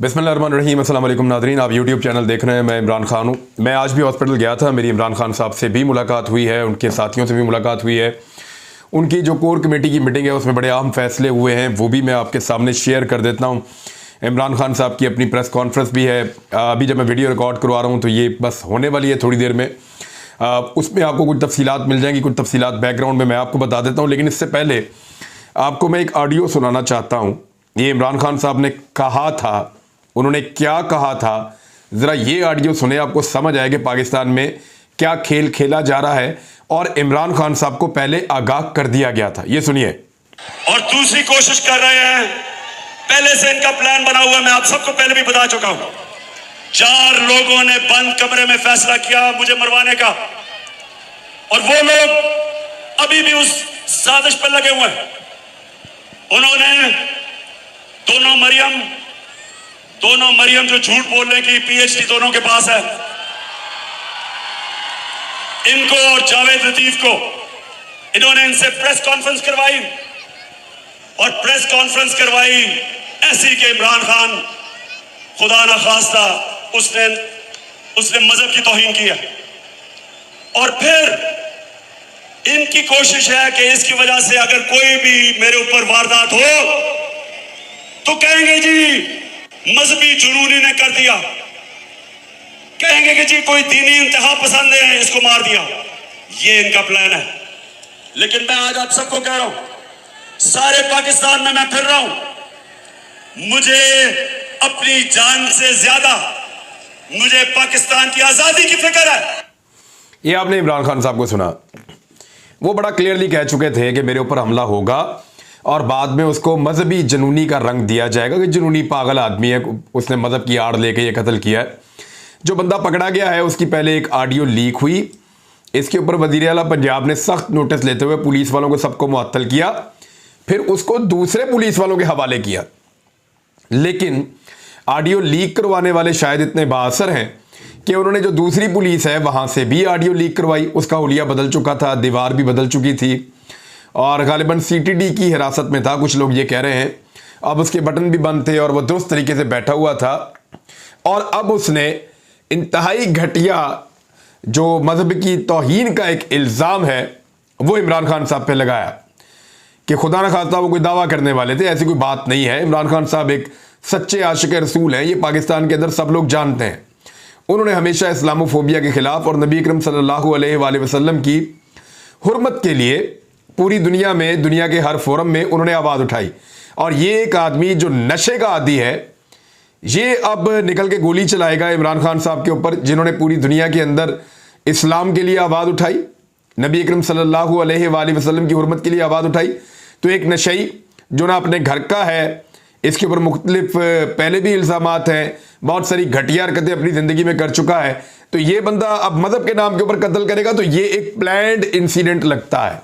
बिस्मिल्लाहिर्रहमानिर्रहीम। अस्सलाम वालेकुम नाज़रीन, आप यूट्यूब चैनल देख रहे हैं। मैं इमरान खान हूँ। मैं आज भी हॉस्पिटल गया था। मेरी इमरान खान साहब से भी मुलाकात हुई है, उनके साथियों से भी मुलाकात हुई है। उनकी जो कोर कमेटी की मीटिंग है उसमें बड़े अहम फैसले हुए हैं, वो भी मैं आपके सामने शेयर कर देता हूँ। इमरान खान साहब की अपनी प्रेस कॉन्फ्रेंस भी है। अभी जब मैं वीडियो रिकॉर्ड करवा रहा हूँ तो ये बस होने वाली है थोड़ी देर में। उसमें आपको कुछ तफसीलात मिल जाएंगी, कुछ तफसीलात बैकग्राउंड में मैं आपको बता देता हूँ। लेकिन इससे पहले आपको मैं एक ऑडियो सुनाना चाहता हूँ। ये इमरान खान साहब ने कहा था, उन्होंने क्या कहा था, ज़रा ये ऑडियो सुने, आपको समझ आए कि पाकिस्तान में क्या खेल खेला जा रहा है। और इमरान खान साहब को पहले आगाह कर दिया गया था, ये सुनिए। और दूसरी कोशिश कर रहे हैं, पहले से इनका प्लान बना हुआ है। मैं आप सबको पहले भी बता चुका हूं। 4 लोगों ने बंद कमरे में फैसला किया मुझे मरवाने का, और वो लोग अभी भी उस साजिश पर लगे हुए हैं। उन्होंने दोनों मरियम जो झूठ बोलने की पीएचडी दोनों के पास है, इनको और जावेद लतीफ को, इन्होंने इनसे प्रेस कॉन्फ्रेंस करवाई। और प्रेस कॉन्फ्रेंस करवाई ऐसी कि इमरान खान खुदा ना खास्ता उसने मजहब की तौहीन की है। और फिर इनकी कोशिश है कि इसकी वजह से अगर कोई भी मेरे ऊपर वारदात हो तो कहेंगे जी मजहबी जुनूनी ने कर दिया, कहेंगे कि जी कोई दीनी इंतहा पसंद है इसको मार दिया। ये इनका प्लान है। लेकिन मैं आज आप सबको कह रहा हूं, सारे पाकिस्तान में मैं फिर रहा हूं, मुझे अपनी जान से ज्यादा मुझे पाकिस्तान की आजादी की फिक्र है। ये आपने इमरान खान साहब को सुना। वो बड़ा क्लियरली कह चुके थे कि मेरे ऊपर हमला होगा और बाद में उसको मजहबी जुनूनी का रंग दिया जाएगा कि जुनूनी पागल आदमी है, उसने मजहब की आड़ लेके ये कत्ल किया है। जो बंदा पकड़ा गया है उसकी पहले एक ऑडियो लीक हुई। इसके ऊपर वज़ीर आला पंजाब ने सख्त नोटिस लेते हुए पुलिस वालों को सबको मुअत्तल किया, फिर उसको दूसरे पुलिस वालों के हवाले किया। लेकिन ऑडियो लीक करवाने वाले शायद इतने बाअसर हैं कि उन्होंने जो दूसरी पुलिस है वहाँ से भी ऑडियो लीक करवाई। उसका हुलिया बदल चुका था, दीवार भी बदल चुकी थी और गालिबन सीटीडी की हिरासत में था, कुछ लोग ये कह रहे हैं। अब उसके बटन भी बंद थे और वह दुरुस्त तरीके से बैठा हुआ था। और अब उसने इंतहाई घटिया जो मजहब की तौहीन का एक इल्ज़ाम है वो इमरान खान साहब पे लगाया कि खुदा न खास्ता वो कोई दावा करने वाले थे। ऐसी कोई बात नहीं है। इमरान खान साहब एक सच्चे आशिक रसूल हैं, ये पाकिस्तान के अंदर सब लोग जानते हैं। उन्होंने हमेशा इस्लामोफोबिया के खिलाफ और नबी अकरम सल्लल्लाहु अलैहि वसल्लम की हुर्मत के लिए पूरी दुनिया में, दुनिया के हर फोरम में उन्होंने आवाज़ उठाई। और ये एक आदमी जो नशे का आदी है, ये अब निकल के गोली चलाएगा इमरान खान साहब के ऊपर, जिन्होंने पूरी दुनिया के अंदर इस्लाम के लिए आवाज़ उठाई, नबी अकरम सल्लल्लाहु अलैहि वसल्लम की हुर्मत के लिए आवाज़ उठाई। तो एक नशई जो ना अपने घर का है, इसके ऊपर मुख्तलिफ पहले भी इल्ज़ामात हैं, बहुत सारी घटिया हरकतें अपनी ज़िंदगी में कर चुका है। तो ये बंदा अब मज़हब के नाम के ऊपर कत्ल करेगा, तो ये एक प्लान्ड इंसिडेंट लगता है।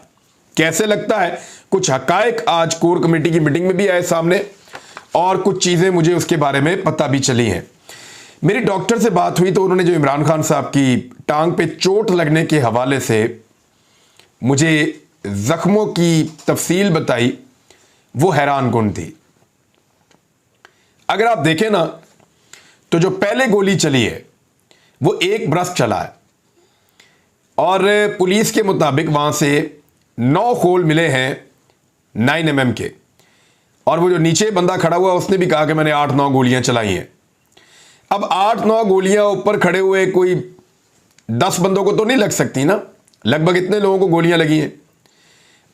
कैसे लगता है? कुछ हकायक आज कोर कमेटी की मीटिंग में भी आए सामने और कुछ चीज़ें मुझे उसके बारे में पता भी चली हैं। मेरी डॉक्टर से बात हुई तो उन्होंने जो इमरान खान साहब की टांग पे चोट लगने के हवाले से मुझे जख्मों की तफसील बताई, वो हैरान कुन थी। अगर आप देखें ना तो जो पहले गोली चली है वो 1 बरस चला है और पुलिस के मुताबिक वहां से 9 खोल मिले हैं 9 mm के। और वो जो नीचे बंदा खड़ा हुआ उसने भी कहा कि मैंने 8-9 गोलियां चलाई हैं। अब 8-9 गोलियां ऊपर खड़े हुए कोई 10 बंदों को तो नहीं लग सकती ना। लगभग इतने लोगों को गोलियां लगी हैं,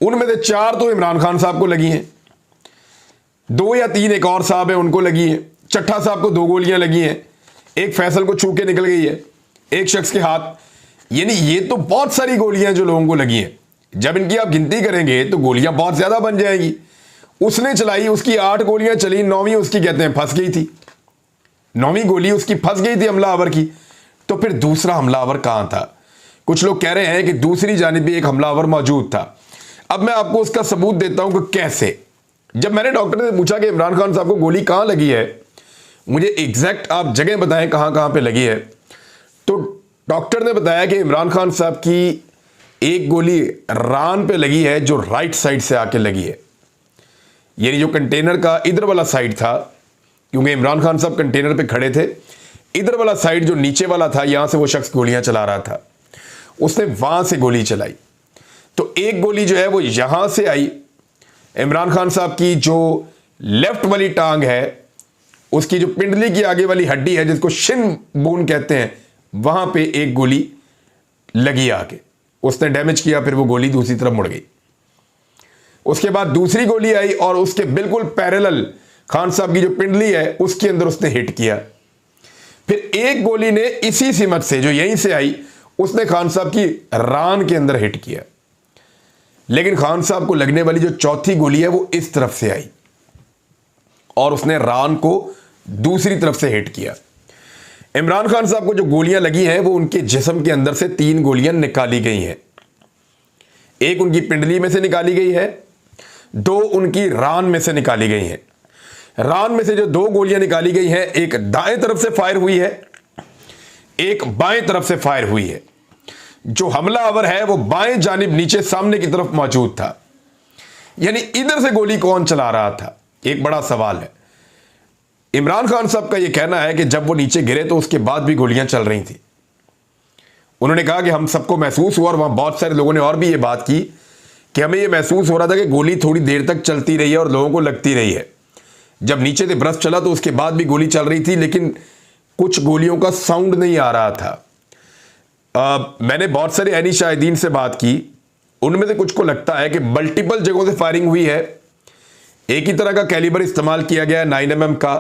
उनमें से 4 तो इमरान खान साहब को लगी हैं, 2 या 3 एक और साहब है उनको लगी हैं, चट्ठा साहब को 2 गोलियां लगी हैं, एक फैसल को छू के निकल गई है, एक शख्स के हाथ। यानी ये तो बहुत सारी गोलियां जो लोगों को लगी हैं। जब इनकी आप गिनती करेंगे तो गोलियां बहुत ज्यादा बन जाएंगी। उसने चलाई, उसकी 8 गोलियां चली, 9वीं उसकी कहते हैं फंस गई थी। 9वीं गोली उसकी फंस गई थी हमलावर की। तो फिर दूसरा हमलावर कहां था? कुछ लोग कह रहे हैं कि दूसरी जानिब भी एक हमलावर मौजूद था। अब मैं आपको उसका सबूत देता हूं कि कैसे। जब मैंने डॉक्टर से पूछा कि इमरान खान साहब को गोली कहां लगी है, मुझे एग्जैक्ट आप जगह बताएं कहां कहां पे लगी है, तो डॉक्टर ने बताया कि इमरान खान साहब की एक गोली रान पे लगी है जो राइट साइड से आके लगी है। यानी जो कंटेनर का इधर वाला साइड था क्योंकि इमरान खान साहब कंटेनर पे खड़े थे। इधर वाला साइड जो नीचे वाला था, यहां से वो शख्स गोलियां चला रहा था, उसने वहां से गोली चलाई। तो एक गोली जो है वो यहां से आई, इमरान खान साहब की जो लेफ्ट वाली टांग है, उसकी जो पिंडली की आगे वाली हड्डी है जिसको शिन बोन कहते हैं, वहां पे एक गोली लगी आके, उसने डैमेज किया। फिर वो गोली दूसरी तरफ मुड़ गई। उसके बाद दूसरी गोली आई और उसके बिल्कुल पैरेलल खान साहब की जो पिंडली है उसके अंदर उसने हिट किया। फिर एक गोली ने इसी सिमत से जो यहीं से आई, उसने खान साहब की रान के अंदर हिट किया। लेकिन खान साहब को लगने वाली जो चौथी गोली है वो इस तरफ से आई और उसने रान को दूसरी तरफ से हिट किया। इमरान खान साहब को जो गोलियां लगी हैं वो उनके जिस्म के अंदर से 3 गोलियां निकाली गई हैं। एक उनकी पिंडली में से निकाली गई है, 2 उनकी रान में से निकाली गई हैं। रान में से जो 2 गोलियां निकाली गई हैं, एक दाएं तरफ से फायर हुई है, एक बाएं तरफ से फायर हुई है। जो हमलावर है वो बाएं जानिब नीचे सामने की तरफ मौजूद था। यानी इधर से गोली कौन चला रहा था, एक बड़ा सवाल है। इमरान खान साहब का यह कहना है कि जब वो नीचे गिरे तो उसके बाद भी गोलियां चल रही थी। उन्होंने कहा कि हम सबको महसूस हुआ, और वहां बहुत सारे लोगों ने और भी ये बात की कि हमें यह महसूस हो रहा था कि गोली थोड़ी देर तक चलती रही है और लोगों को लगती रही है। जब नीचे से ब्रस्ट चला तो उसके बाद भी गोली चल रही थी, लेकिन कुछ गोलियों का साउंड नहीं आ रहा था। मैंने बहुत सारे ऐनी शाहिदीन से बात की, उनमें से कुछ को लगता है कि मल्टीपल जगहों से फायरिंग हुई है, एक ही तरह का कैलिबर इस्तेमाल किया गया है 9mm का,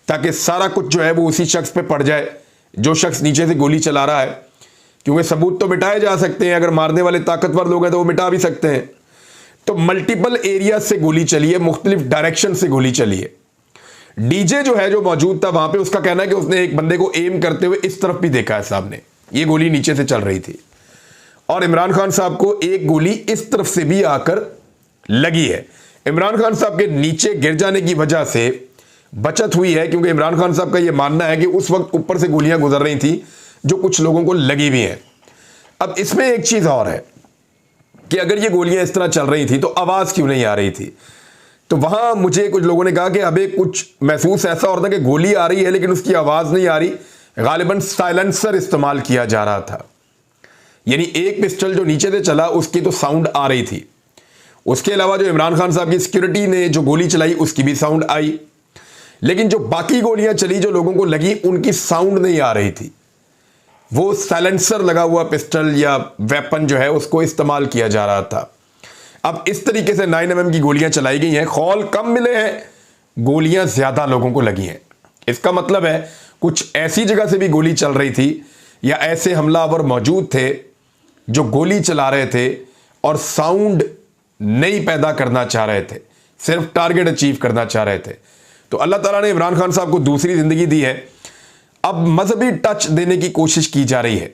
ताकि सारा कुछ जो है वो उसी शख्स पे पड़ जाए जो शख्स नीचे से गोली चला रहा है। क्योंकि सबूत तो मिटाए जा सकते हैं, अगर मारने वाले ताकतवर लोग हैं तो वो मिटा भी सकते हैं। तो मल्टीपल एरिया से गोली चली है, मुख्तलिफ डायरेक्शन से गोली चली है। डीजे जो है जो मौजूद था वहां पे, उसका कहना है कि उसने एक बंदे को एम करते हुए इस तरफ भी देखा है, सामने ये गोली नीचे से चल रही थी। और इमरान खान साहब को एक गोली इस तरफ से भी आकर लगी है। इमरान खान साहब के नीचे गिर जाने की वजह से बचत हुई है, क्योंकि इमरान खान साहब का यह मानना है कि उस वक्त ऊपर से गोलियां गुजर रही थी जो कुछ लोगों को लगी भी हैं। अब इसमें एक चीज और है कि अगर ये गोलियां इस तरह चल रही थी तो आवाज क्यों नहीं आ रही थी। तो वहां मुझे कुछ लोगों ने कहा कि अबे कुछ महसूस ऐसा हो रहा था कि गोली आ रही है लेकिन उसकी आवाज नहीं आ रही, गालिबन साइलेंसर इस्तेमाल किया जा रहा था। यानी एक पिस्टल जो नीचे से चला उसकी तो साउंड आ रही थी, उसके अलावा जो इमरान खान साहब की सिक्योरिटी ने जो गोली चलाई उसकी भी साउंड आई, लेकिन जो बाकी गोलियां चली जो लोगों को लगी उनकी साउंड नहीं आ रही थी। वो साइलेंसर लगा हुआ पिस्टल या वेपन जो है उसको इस्तेमाल किया जा रहा था। अब इस तरीके से 9mm की गोलियां चलाई गई हैं, खौल कम मिले हैं, गोलियां ज्यादा लोगों को लगी हैं। इसका मतलब है कुछ ऐसी जगह से भी गोली चल रही थी या ऐसे हमलावर मौजूद थे जो गोली चला रहे थे और साउंड नहीं पैदा करना चाह रहे थे, सिर्फ टारगेट अचीव करना चाह रहे थे। तो अल्लाह ताला ने इमरान खान साहब को दूसरी जिंदगी दी है। अब मजहबी टच देने की कोशिश की जा रही है।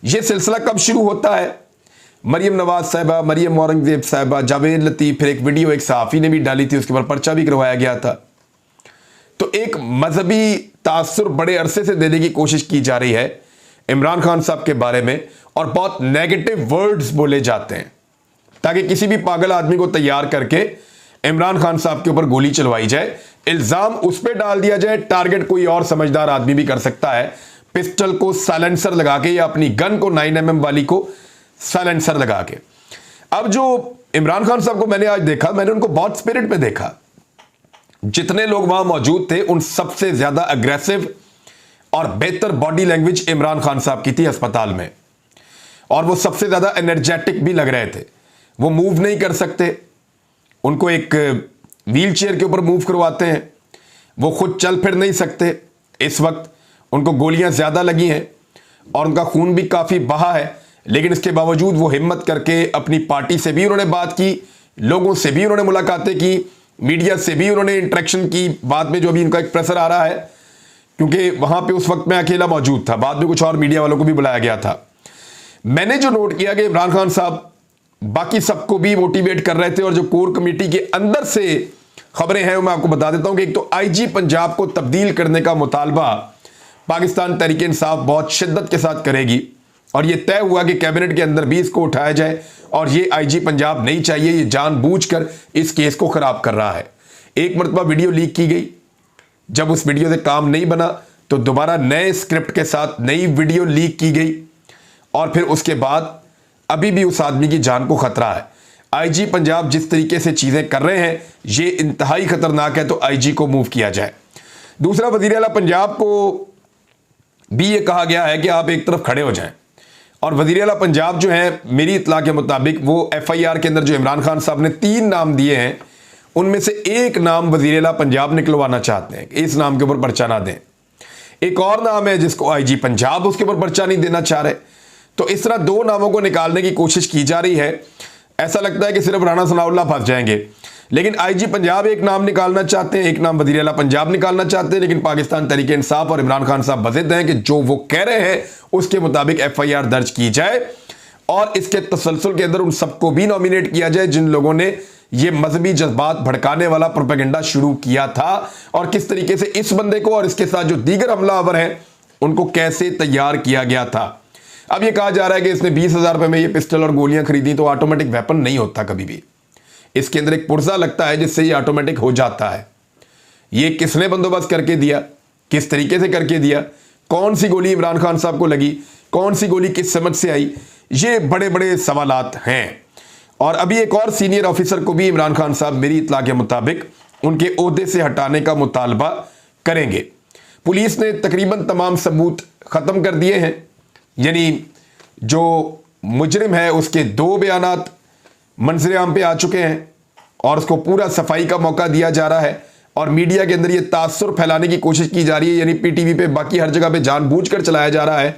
यह सिलसिला कब शुरू होता है? मरियम नवाज साहिबा, मरियम औरंगजेब साहिबा, जावेद लतीफ, फिर एक वीडियो एक सहाफ़ी ने भी डाली थी, उसके ऊपर पर्चा भी करवाया गया था। तो एक मजहबी तासुर बड़े अरसे से देने की कोशिश की जा रही है इमरान खान साहब के बारे में, और बहुत नेगेटिव वर्ड्स बोले जाते हैं ताकि किसी भी पागल आदमी को तैयार करके इमरान खान साहब के ऊपर गोली चलवाई जाए, इल्जाम उस पर डाल दिया जाए। टारगेट कोई और समझदार आदमी भी कर सकता है, पिस्टल को साइलेंसर लगा के या अपनी गन को 9mm वाली को साइलेंसर लगा के। अब जो इमरान खान साहब को मैंने आज देखा, मैंने उनको बहुत स्पिरिट में देखा। जितने लोग वहां मौजूद थे उन सबसे ज्यादा अग्रेसिव और बेहतर बॉडी लैंग्वेज इमरान खान साहब की थी अस्पताल में, और वो सबसे ज्यादा एनर्जेटिक भी लग रहे थे। वो मूव नहीं कर सकते, उनको एक व्हील चेयर के ऊपर मूव करवाते हैं, वो खुद चल फिर नहीं सकते। इस वक्त उनको गोलियां ज्यादा लगी हैं और उनका खून भी काफी बहा है, लेकिन इसके बावजूद वो हिम्मत करके अपनी पार्टी से भी उन्होंने बात की, लोगों से भी उन्होंने मुलाकातें की, मीडिया से भी उन्होंने इंटरेक्शन की। बाद में जो अभी इनका एक प्रेशर आ रहा है, क्योंकि वहां पे उस वक्त मैं अकेला मौजूद था, बाद में कुछ और मीडिया वालों को भी बुलाया गया था। मैंने जो नोट किया कि इमरान खान साहब बाकी सबको भी मोटिवेट कर रहे थे, और जो कोर कमेटी के अंदर से खबरें हैं मैं आपको बता देता हूं कि एक तो आईजी पंजाब को तब्दील करने का मुतालबा पाकिस्तान तहरीक इंसाफ बहुत शिद्दत के साथ करेगी, और यह तय हुआ कि कैबिनेट के अंदर भी इसको उठाया जाए, और ये आईजी पंजाब नहीं चाहिए, ये जानबूझकर इस केस को खराब कर रहा है। एक मरतबा वीडियो लीक की गई, जब उस वीडियो से काम नहीं बना तो दोबारा नए स्क्रिप्ट के साथ नई वीडियो लीक की गई, और फिर उसके बाद अभी भी उस आदमी की जान को खतरा है। आईजी पंजाब जिस तरीके से चीजें कर रहे हैं ये इंतहाई खतरनाक है, तो आईजी को मूव किया जाए। दूसरा, वजीर आला पंजाब को भी ये कहा गया है कि आप एक तरफ खड़े हो जाएं, और वजीर आला पंजाब जो है मेरी इत्तला के मुताबिक वो एफआईआर के अंदर जो इमरान खान साहब ने 3 नाम दिए हैं उनमें से एक नाम वजीर आला पंजाब निकलवाना चाहते हैं, इस नाम के ऊपर पर्चा ना दें। एक और नाम है जिसको आईजी पंजाब उसके ऊपर पर्चा नहीं देना चाह रहे। तो इस तरह 2 नामों को निकालने की कोशिश की जा रही है। ऐसा लगता है कि सिर्फ राणा सनाउल्लाह फंस जाएंगे, लेकिन आईजी पंजाब एक नाम निकालना चाहते हैं, एक नाम वजीर आला पंजाब निकालना चाहते हैं, लेकिन पाकिस्तान तहरीक इंसाफ और इमरान खान साहब बज़िद हैं कि जो वो कह रहे हैं उसके मुताबिक एफआईआर दर्ज की जाए और इसके तसलसल के अंदर उन सबको भी नॉमिनेट किया जाए जिन लोगों ने ये मजहबी जज्बात भड़काने वाला प्रोपेगेंडा शुरू किया था, और किस तरीके से इस बंदे को और इसके साथ जो दीगर हमलावर हैं उनको कैसे तैयार किया गया था। अब ये कहा जा रहा है कि इसने 20,000 रुपए में ये पिस्टल और गोलियां खरीदी, तो ऑटोमेटिक वेपन नहीं होता कभी भी, इसके अंदर एक पुर्जा लगता है जिससे ये ऑटोमेटिक हो जाता है। ये किसने बंदोबस्त करके दिया, किस तरीके से करके दिया, कौन सी गोली इमरान खान साहब को लगी, कौन सी गोली किस समझ से आई, ये बड़े बड़े सवालात हैं। और अभी एक और सीनियर ऑफिसर को भी इमरान खान साहब मेरी इत्तला के मुताबिक उनके ओहदे से हटाने का मुतालबा करेंगे। पुलिस ने तकरीबन तमाम सबूत खत्म कर दिए हैं, यानी जो मुजरिम है उसके 2 बयानात मंजर आम पे आ चुके हैं और उसको पूरा सफाई का मौका दिया जा रहा है, और मीडिया के अंदर ये तासुर फैलाने की कोशिश की जा रही है, यानी पीटीवी पे बाकी हर जगह पे जानबूझकर चलाया जा रहा है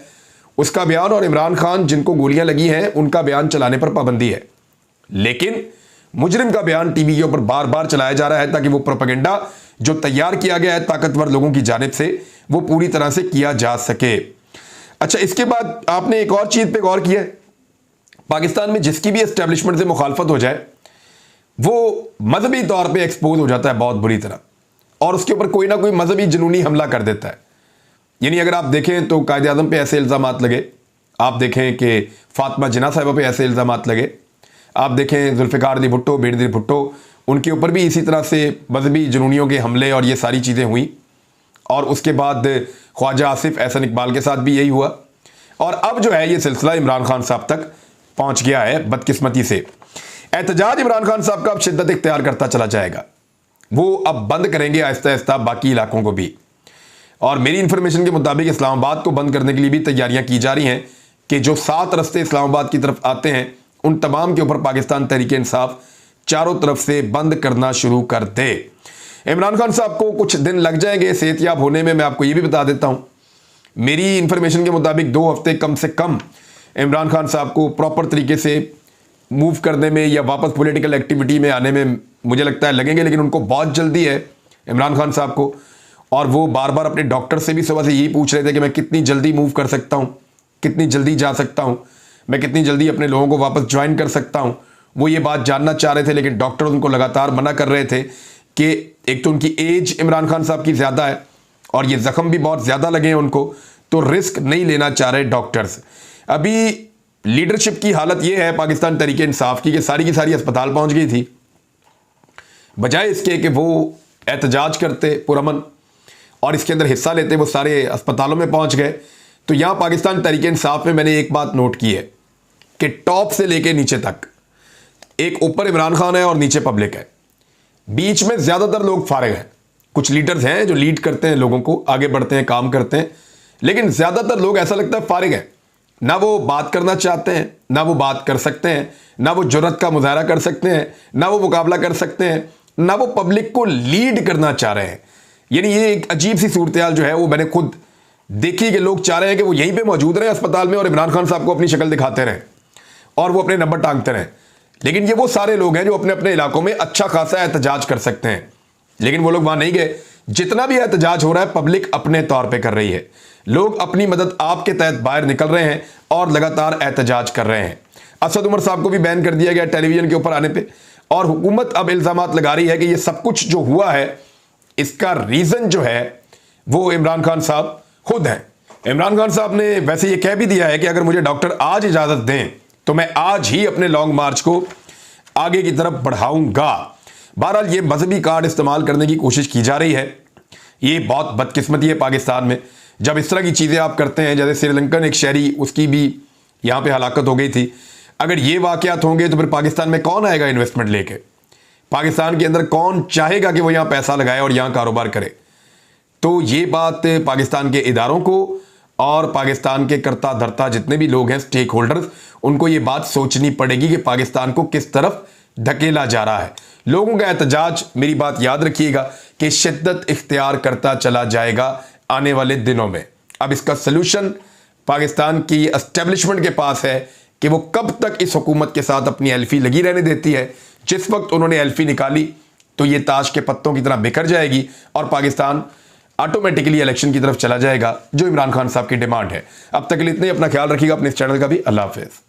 उसका बयान, और इमरान खान जिनको गोलियां लगी हैं उनका बयान चलाने पर पाबंदी है, लेकिन मुजरिम का बयान टीवी के ऊपर बार बार चलाया जा रहा है ताकि वो प्रोपेगेंडा जो तैयार किया गया है ताकतवर लोगों की जानिब से वो पूरी तरह से किया जा सके। अच्छा, इसके बाद आपने एक और चीज पे गौर किया है, पाकिस्तान में जिसकी भी एस्टेब्लिशमेंट से मुखालफत हो जाए वो मजहबी तौर पे एक्सपोज हो जाता है बहुत बुरी तरह, और उसके ऊपर कोई ना कोई मजहबी जुनूनी हमला कर देता है। यानी अगर आप देखें तो कायद आज़म पे ऐसे इल्ज़ामात लगे, आप देखें कि फातिमा जिन्ना साहिबा पे ऐसे इल्ज़ामात लगे, आप देखें जुल्फ़िकार अली भुट्टो, बेनज़ीर भुट्टो, उनके ऊपर भी इसी तरह से मजहबी जुनूनियों के हमले और ये सारी चीज़ें हुई, और उसके बाद ख्वाजा आसिफ एहसन इकबाल के साथ भी यही हुआ, और अब जो है ये सिलसिला इमरान खान साहब तक पहुंच गया है बदकिस्मती से। एहतजाज इमरान खान साहब का अब शिद्दत इख्तियार करता चला जाएगा, वो अब बंद करेंगे आहिस्ता आहिस्ता बाकी इलाकों को भी, और मेरी इंफॉर्मेशन के मुताबिक इस्लामाबाद को बंद करने के लिए भी तैयारियां की जा रही हैं कि जो 7 रस्ते इस्लामाबाद की तरफ आते हैं उन तमाम के ऊपर पाकिस्तान तहरीक इंसाफ चारों तरफ से बंद करना शुरू कर दे। इमरान खान साहब को कुछ दिन लग जाएंगे सेहतयाब होने में, मैं आपको ये भी बता देता हूं, मेरी इंफॉर्मेशन के मुताबिक 2 हफ्ते कम से कम इमरान खान साहब को प्रॉपर तरीके से मूव करने में या वापस पॉलिटिकल एक्टिविटी में आने में मुझे लगता है लगेंगे, लेकिन उनको बहुत जल्दी है इमरान खान साहब को, और वो बार बार अपने डॉक्टर से भी सुबह से यही पूछ रहे थे कि मैं कितनी जल्दी मूव कर सकता हूँ, कितनी जल्दी जा सकता हूँ, मैं कितनी जल्दी अपने लोगों को वापस ज्वाइन कर सकता हूँ। वो ये बात जानना चाह रहे थे, लेकिन डॉक्टर उनको लगातार मना कर रहे थे कि एक तो उनकी एज इमरान खान साहब की ज़्यादा है और ये ज़ख्म भी बहुत ज़्यादा लगे हैं उनको, तो रिस्क नहीं लेना चाह रहे डॉक्टर्स। अभी लीडरशिप की हालत ये है पाकिस्तान तहरीक इंसाफ की कि सारी सारी अस्पताल पहुंच गई थी, बजाय इसके कि वो एहतजाज करते पुरअमन और इसके अंदर हिस्सा लेते, वो सारे अस्पतालों में पहुंच गए। तो यहां पाकिस्तान तहरीक इंसाफ में मैंने एक बात नोट की है कि टॉप से लेके नीचे तक, एक ऊपर इमरान खान है और नीचे पब्लिक है, बीच में ज्यादातर लोग फारिग हैं। कुछ लीडर्स हैं जो लीड करते हैं, लोगों को आगे बढ़ते हैं, काम करते हैं, लेकिन ज्यादातर लोग ऐसा लगता है फारिग हैं, ना वो बात करना चाहते हैं, ना वो बात कर सकते हैं, ना वो जुर्रत का मुजाहरा कर सकते हैं, ना वो मुकाबला कर सकते हैं, ना वो पब्लिक को लीड करना चाह रहे हैं। यानी ये एक अजीब सी सूरत हाल जो है वो मैंने खुद देखी कि लोग चाह रहे हैं कि वो यहीं पे मौजूद रहे अस्पताल में और इमरान खान साहब को अपनी शक्ल दिखाते रहें और वो अपने नंबर टांगते रहें, लेकिन ये वो सारे लोग हैं जो अपने अपने इलाकों में अच्छा खासा एहतजाज कर सकते हैं, लेकिन वो लोग वहां नहीं गए। जितना भी एहतजाज हो रहा है पब्लिक अपने तौर पे कर रही है, लोग अपनी मदद आपके तहत बाहर निकल रहे हैं और लगातार एहतजाज कर रहे हैं। असद उमर साहब को भी बैन कर दिया गया टेलीविजन के ऊपर आने पे, और हुकूमत अब इल्जामात लगा रही है कि ये सब कुछ जो हुआ है इसका रीजन जो है वो इमरान खान साहब खुद हैं। इमरान खान साहब ने वैसे ये कह भी दिया है कि अगर मुझे डॉक्टर आज इजाजत दें तो मैं आज ही अपने लॉन्ग मार्च को आगे की तरफ बढ़ाऊंगा। बहरहाल ये मजहबी कार्ड इस्तेमाल करने की कोशिश की जा रही है। ये बहुत बदकिस्मती है पाकिस्तान में, जब इस तरह की चीज़ें आप करते हैं। जैसे श्रीलंकन एक शहरी, उसकी भी यहाँ पे हलाकत हो गई थी। अगर ये वाकयात होंगे तो फिर पाकिस्तान में कौन आएगा इन्वेस्टमेंट लेके? पाकिस्तान के अंदर कौन चाहेगा कि वो यहाँ पैसा लगाए और यहाँ कारोबार करे? तो ये बात पाकिस्तान के इदारों को और पाकिस्तान के कर्ता धर्ता जितने भी लोग हैं, स्टेक होल्डर्स, उनको ये बात सोचनी पड़ेगी कि पाकिस्तान को किस तरफ धकेला जा रहा है। लोगों का एहतजाज, मेरी बात याद रखिएगा, कि शिद्दत इख्तियार करता चला जाएगा आने वाले दिनों में। अब इसका सलूशन पाकिस्तान की एस्टेब्लिशमेंट के पास है कि वो कब तक इस हुकूमत के साथ अपनी एल्फी लगी रहने देती है। जिस वक्त उन्होंने एल्फी निकाली तो ये ताश के पत्तों की तरह बिखर जाएगी और पाकिस्तान ऑटोमेटिकली इलेक्शन की तरफ चला जाएगा, जो इमरान खान साहब की डिमांड है। अब तक के लिए इतने, अपना ख्याल रखिएगा, अपने इस चैनल का भी। अल्लाह हाफिज़।